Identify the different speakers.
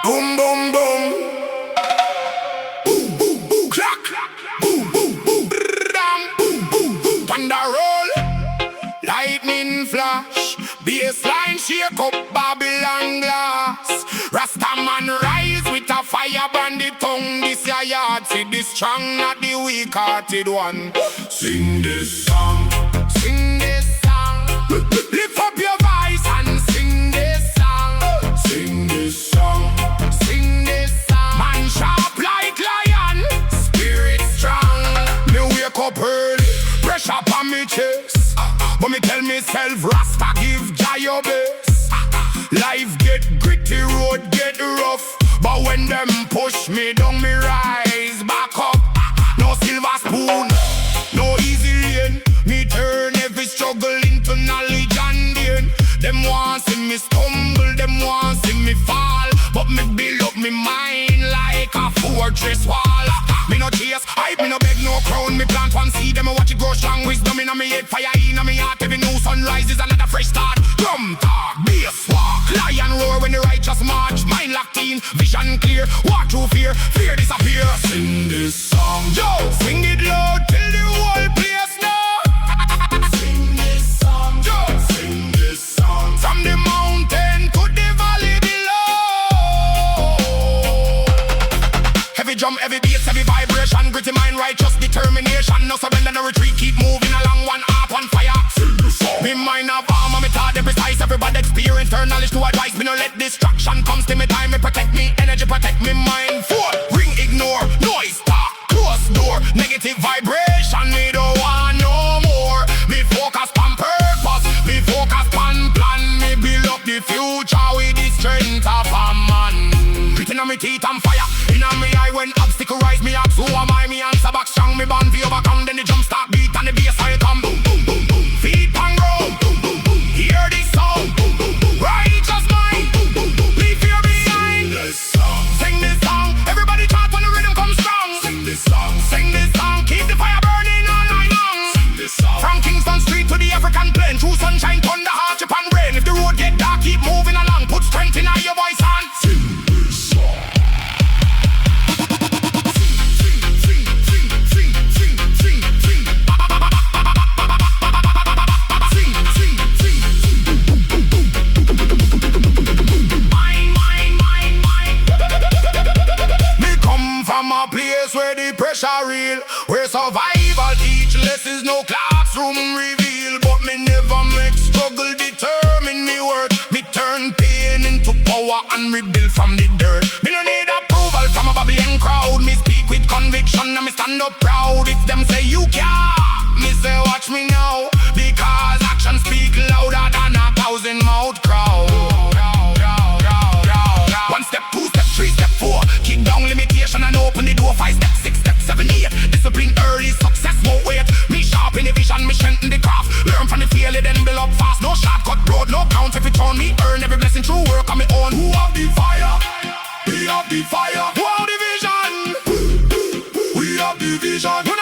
Speaker 1: Boom, boom, boom. Boom, boom, boom. Clack. Boom, boom, boom. Bam. Boom, boom, boom. Thunder roll. Lightning flash. Baseline shake up Babylon glass. Rastaman rise with a fire brand the tongue. This your yard. See the strong, not the weak-hearted one. Sing this song. Sing this song. Lift up your voice and sing this song. Sing this song. Sing this song. Man sharp like lion, spirit strong. Me wake up early, pressure on me chest, but me tell myself Rasta give Jah your best. Life get gritty, road get rough, but when them push me down, me rise back up. No silver spoon, no easy lane. Me turn every struggle into knowledge and gain. Them want see me stumble, them want see me fall, but me build up me mind like a fortress wall. Me no chase hype, me no beg no crown. Me plant one seed, them watch it grow strong. Wisdom in me head, fire in me heart. Every new sunrise is another fresh start. Drum talk, bass walk, lion roar when the righteous march. Mind locked in, vision clear, walk through fear, fear disappear. Sing this song, yo, sing it loud till the whole place know. Sing this song, yo, sing this song. From the mountain to the valley below. Heavy drum, heavy bass, heavy vibration. Gritty mind, righteous determination. No surrender, no retreat, keep moving along. One heart, one fire. Sing this song. Me mind of armor, me thought they precise. Everybody experience, turn knowledge to advice. Me no let distraction come to me time. Me protect me energy, protect me mind. Four, ring, ignore, noise, talk, close door. Negative vibration, me don't want no more. Me focus on purpose, me focus on plan. Me build up the future with the strength of a man. Written on me teeth and fire, in on me eye when obstacle rise. Me ask who am I, me answer back strong. Me born for overcome, then the jump start beat and the bass I come. Boom, boom, boom, boom. Feet and ground, boom, boom, boom. Hear this song, boom, boom, boom. Righteous mind, boom, boom, boom. Leave fear behind. Sing this song, sing this song. Everybody chant when the rhythm comes strong. Sing this song, sing this song. Keep the fire burning all night long. Sing this song. From Kingston Street to the African plain, through sunshine, thunder, hardship and rain. If the road get dark, keep moving along. Put strength in your voice and sing this song. From a place where the pressure real, where survival teach lessons no classroom reveal. But me never make struggle determine me worth. Me turn pain into power and rebuild from the dirt. Me no need approval from a Babylon crowd. Me speak with conviction and me stand up proud. If them say you can't, me say watch me now, because action speak louder than 1,000 mouth crowd. One step, two step, three step, four. Kick down limitation and open the door. 5 step, 6 step, 7, 8. Discipline early, success won't wait. Me sharp in the vision, me strengthen the craft. Learn from the failure, then build up fast. No shortcut road, no count if it on me. Earn every blessing through work on me own. Who have the fire? We have the fire. Who have the vision? We have the vision.